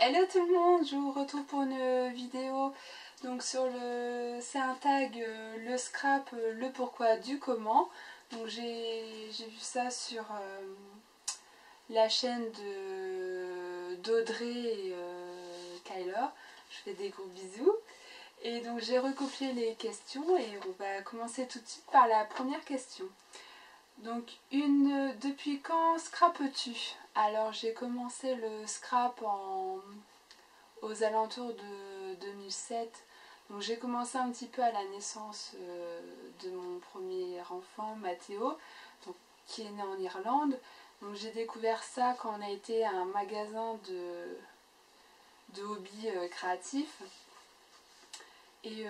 Hello tout le monde, je vous retrouve pour une vidéo donc sur c'est un tag le scrap, le pourquoi du comment. Donc j'ai vu ça sur la chaîne d'Audrey et Kyler. Je fais des gros bisous. Et donc j'ai recopié les questions et on va commencer tout de suite par la première question. Donc depuis quand scrapes-tu? Alors j'ai commencé le scrap aux alentours de 2007. Donc j'ai commencé un petit peu à la naissance de mon premier enfant, Mathéo, donc, qui est né en Irlande. Donc j'ai découvert ça quand on a été à un magasin de hobby créatifs. Et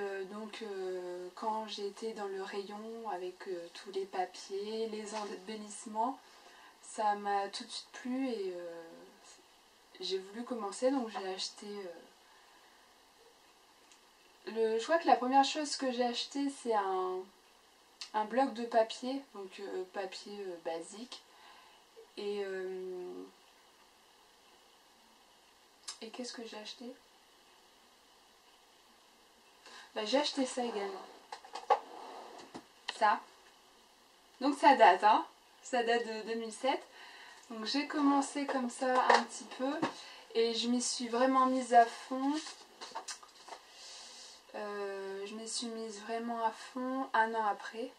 quand j'ai été dans le rayon avec tous les papiers, les embellissements, ça m'a tout de suite plu et j'ai voulu commencer, donc j'ai acheté... je crois que la première chose que j'ai acheté c'est un bloc de papier, donc papier basique. Et qu'est-ce que j'ai acheté? J'ai acheté ça également. Ça. Donc ça date, hein. Ça date de 2007. Donc j'ai commencé comme ça un petit peu. Et je m'y suis vraiment mise à fond. Je m'y suis mise vraiment à fond un an après.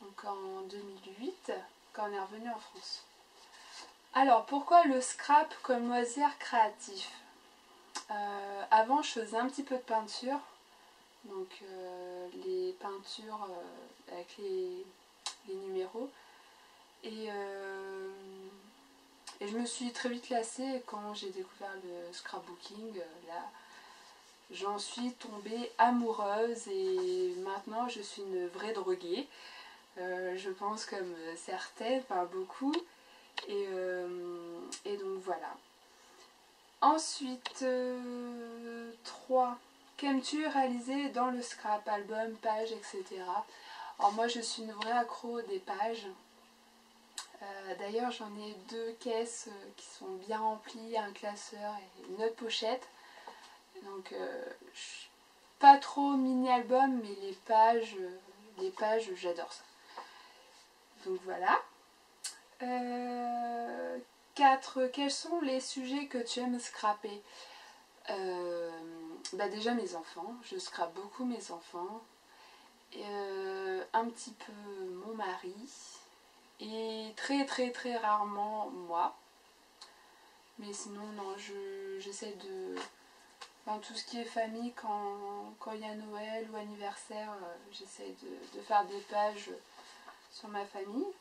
Donc en 2008, quand on est revenu en France. Alors pourquoi le scrap comme loisir créatif? Avant je faisais un petit peu de peinture. Donc les peintures avec les numéros. Et je me suis très vite lassée quand j'ai découvert le scrapbooking. Là, j'en suis tombée amoureuse et maintenant je suis une vraie droguée. Je pense comme certaines, pas beaucoup. Et donc voilà. Ensuite, 3. Qu'aimes-tu réaliser dans le scrap, album, page, etc. Alors moi je suis une vraie accro des pages. D'ailleurs j'en ai 2 caisses qui sont bien remplies, un classeur et une autre pochette. Donc je suis pas trop mini-album, mais les pages j'adore ça. Donc voilà. 4. Quels sont les sujets que tu aimes scraper? Déjà mes enfants, je scrape beaucoup mes enfants, un petit peu mon mari et très très très rarement moi. Mais sinon non, j'essaie de... Enfin, tout ce qui est famille, quand il y a Noël ou anniversaire, j'essaie de faire des pages sur ma famille.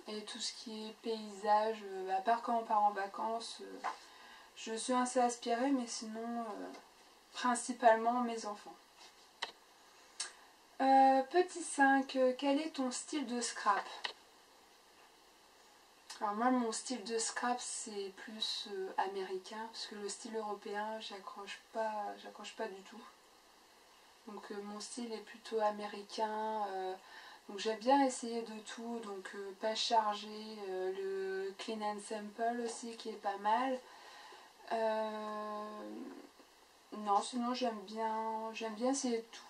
Et tout ce qui est paysage, à part quand on part en vacances, je suis assez inspirée, mais sinon, principalement mes enfants. Petit 5, quel est ton style de scrap? Alors moi, mon style de scrap, c'est plus américain, parce que le style européen, j'accroche pas du tout. Donc mon style est plutôt américain. Donc j'aime bien essayer de tout, donc pas chargé, le clean and simple aussi qui est pas mal. Non, sinon j'aime bien essayer de tout.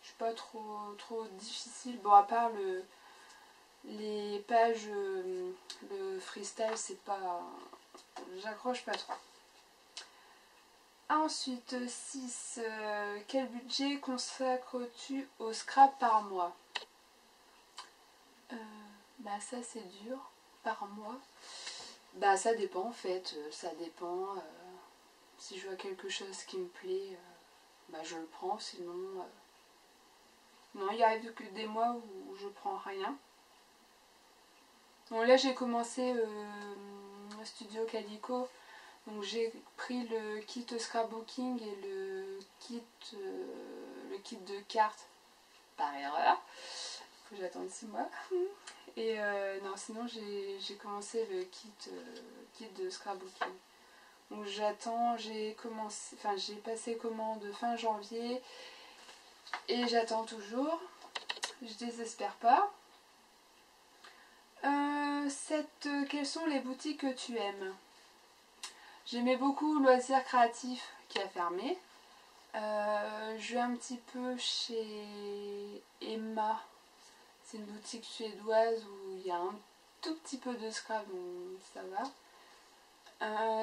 Je suis pas trop difficile. Bon, à part les pages, le freestyle, c'est pas... J'accroche pas trop. Ensuite, 6. Quel budget consacres-tu au scrap par mois? Ça c'est dur. Par mois, ça dépend en fait. Ça dépend. Si je vois quelque chose qui me plaît, je le prends. Sinon, non, il arrive que des mois où je prends rien. Bon, là j'ai commencé Studio Calico. Donc j'ai pris le kit scrapbooking et le kit de cartes par erreur. Faut que j'attende 6 mois. Et non, sinon j'ai commencé le kit de scrapbooking. Donc j'attends, j'ai passé commande fin janvier et j'attends toujours. Je désespère pas. 7. Quelles sont les boutiques que tu aimes? J'aimais beaucoup Loisirs Créatifs qui a fermé. Je vais un petit peu chez Emma. C'est une boutique suédoise où il y a un tout petit peu de scrap, donc ça va.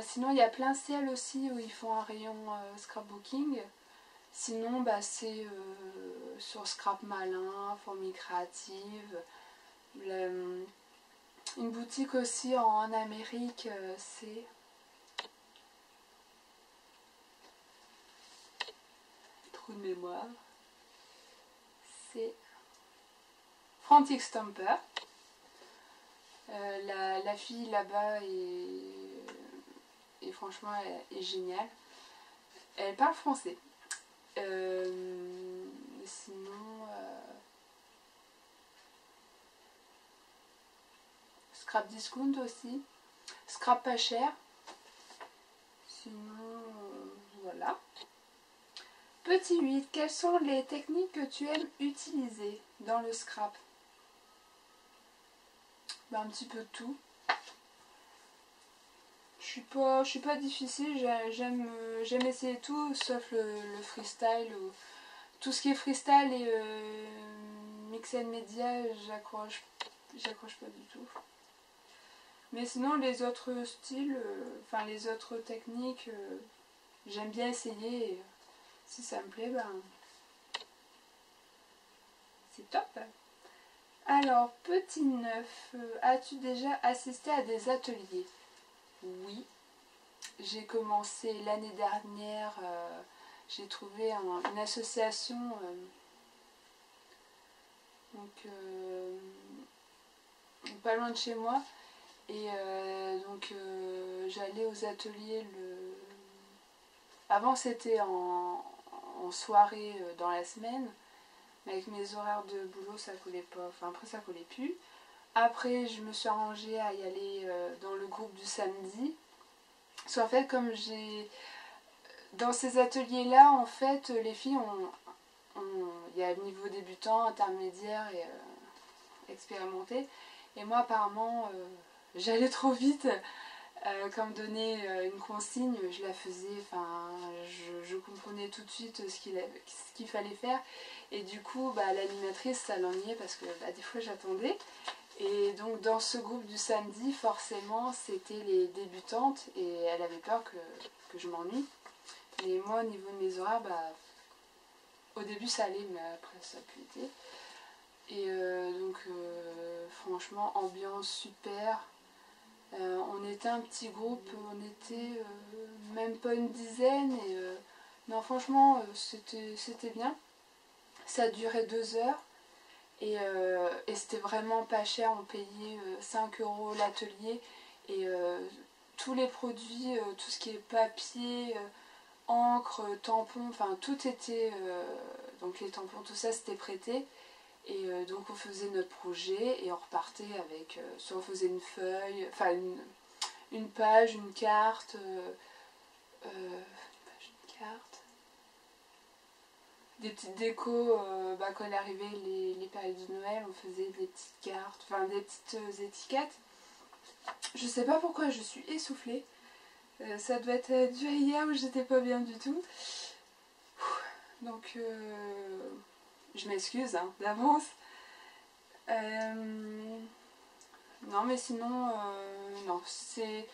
Sinon il y a Plein Ciel aussi où ils font un rayon scrapbooking. Sinon c'est sur Scrap Malin, Fourmis Créatives. Une boutique aussi en Amérique, c'est... Trou de mémoire. C'est Frantic Stamper. La fille là-bas est franchement est géniale. Elle parle français. Sinon, Scrap Discount aussi. Scrap pas cher. Sinon, voilà. Petit 8. Quelles sont les techniques que tu aimes utiliser dans le scrap? Ben, un petit peu de tout. Je suis pas difficile, j'aime essayer tout sauf le freestyle. Tout ce qui est freestyle et mix and media, j'accroche pas du tout. Mais sinon les autres styles, enfin les autres techniques, j'aime bien essayer. Et si ça me plaît, ben c'est top. Alors, petit 9, as-tu déjà assisté à des ateliers? Oui, j'ai commencé l'année dernière, j'ai trouvé une association, donc pas loin de chez moi, et donc j'allais aux ateliers avant c'était en soirée dans la semaine, mais avec mes horaires de boulot ça collait pas, enfin après ça collait plus. Après je me suis arrangée à y aller dans le groupe du samedi. Parce qu'en fait comme j'ai... Dans ces ateliers là en fait les filles il y a le niveau débutant, intermédiaire et expérimenté. Et moi apparemment j'allais trop vite. Quand me donnait une consigne, je la faisais, enfin, je comprenais tout de suite ce qu'il fallait faire. Et du coup, l'animatrice, ça l'ennuyait parce que des fois j'attendais. Et donc dans ce groupe du samedi, forcément, c'était les débutantes et elle avait peur que je m'ennuie. Et moi, au niveau de mes horaires, au début ça allait, mais après ça a pu été. Et donc, franchement, ambiance super. On était un petit groupe, on était même pas une dizaine. Et non, franchement, c'était bien. Ça a duré 2 heures. Et c'était vraiment pas cher, on payait 5 € l'atelier. Et tous les produits, tout ce qui est papier, encre, tampons, enfin tout était... donc les tampons, tout ça c'était prêté. Et donc on faisait notre projet et on repartait avec, soit on faisait une feuille, enfin une page, une carte, des petites décos, quand il arrivait les périodes de Noël, on faisait des petites cartes, enfin des petites étiquettes. Je sais pas pourquoi je suis essoufflée, ça doit être dû à hier où j'étais pas bien du tout. Donc je m'excuse d'avance. Non mais sinon, non, c'était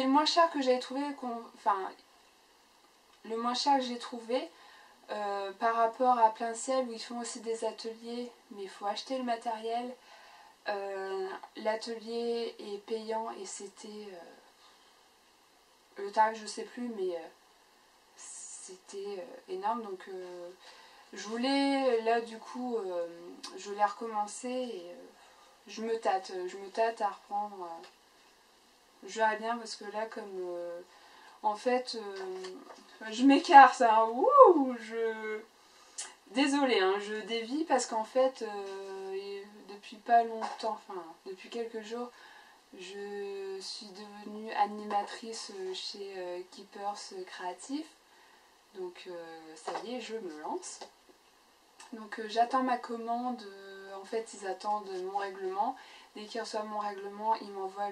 le moins cher que j'avais trouvé, enfin le moins cher que j'ai trouvé par rapport à Plein Ciel où ils font aussi des ateliers, mais il faut acheter le matériel. L'atelier est payant et c'était le tarif je sais plus, mais c'était énorme. Donc je voulais là du coup je voulais recommencer et je me tâte à reprendre. Je verrai bien parce que là comme en fait je m'écarte, désolée, je dévie parce qu'en fait depuis pas longtemps, enfin depuis quelques jours, je suis devenue animatrice chez Keepers Créatif. Donc ça y est, je me lance. Donc j'attends ma commande, en fait ils attendent mon règlement. Dès qu'ils reçoivent mon règlement, ils m'envoient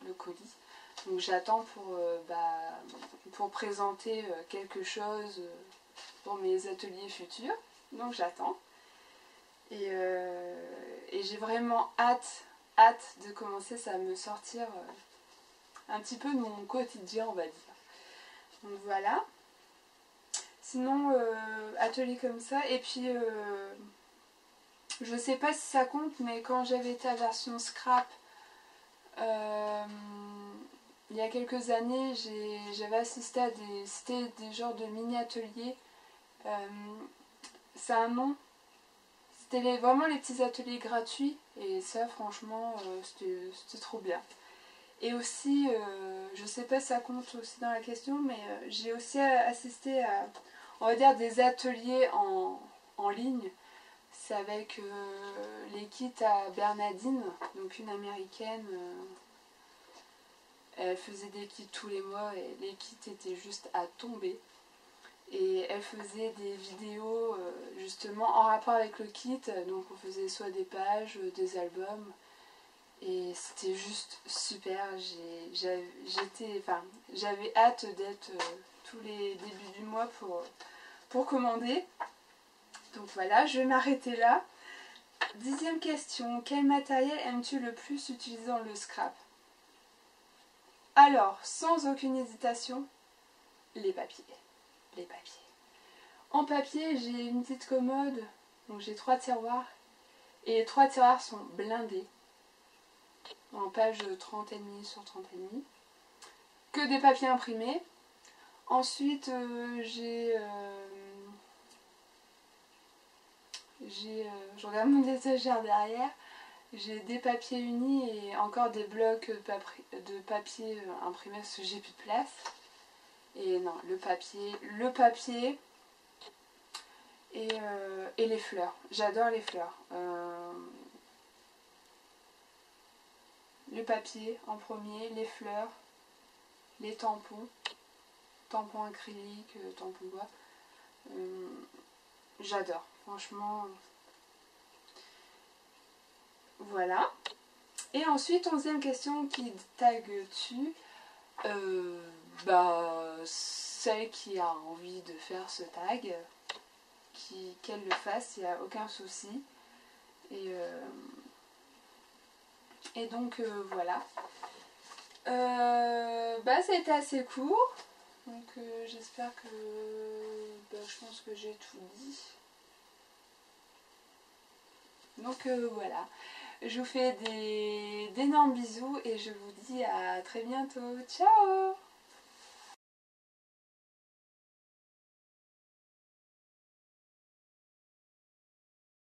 le colis. Donc j'attends pour présenter quelque chose pour mes ateliers futurs. Donc j'attends. Et j'ai vraiment hâte de commencer ça à me sortir un petit peu de mon quotidien, on va dire. Donc voilà. Sinon, atelier comme ça. Et puis, je sais pas si ça compte, mais quand j'avais été à version scrap, il y a quelques années, j'avais assisté à des genres de mini-ateliers. C'est un nom. C'était vraiment les petits ateliers gratuits. Et ça, franchement, c'était trop bien. Et aussi, je sais pas si ça compte aussi dans la question, mais j'ai aussi assisté à, on va dire, des ateliers en ligne. C'est avec les kits à Bernadine, donc une américaine. Elle faisait des kits tous les mois et les kits étaient juste à tomber. Et elle faisait des vidéos justement en rapport avec le kit. Donc on faisait soit des pages, des albums. Et c'était juste super. J'avais hâte d'être tous les débuts du mois pour commander. Donc voilà, je vais m'arrêter là. 10e question. Quel matériel aimes-tu le plus utiliser dans le scrap? Alors, sans aucune hésitation, les papiers. Les papiers. En papier, j'ai une petite commode. Donc j'ai 3 tiroirs. Et les 3 tiroirs sont blindés. En page 30,5 sur 30,5. Que des papiers imprimés. Ensuite, je regarde mon étagère derrière. J'ai des papiers unis et encore des blocs de papier imprimés parce que j'ai plus de place. Et non, le papier et les fleurs. J'adore les fleurs. Le papier en premier, les fleurs, les tampons acryliques, tampons bois. J'adore, franchement. Voilà. Et ensuite, 11e question qui tag dessus. Celle qui a envie de faire ce tag, qu'elle le fasse, il n'y a aucun souci. Et donc voilà. Ça a été assez court. Donc j'espère que je pense que j'ai tout dit. Donc voilà. Je vous fais d'énormes bisous et je vous dis à très bientôt. Ciao!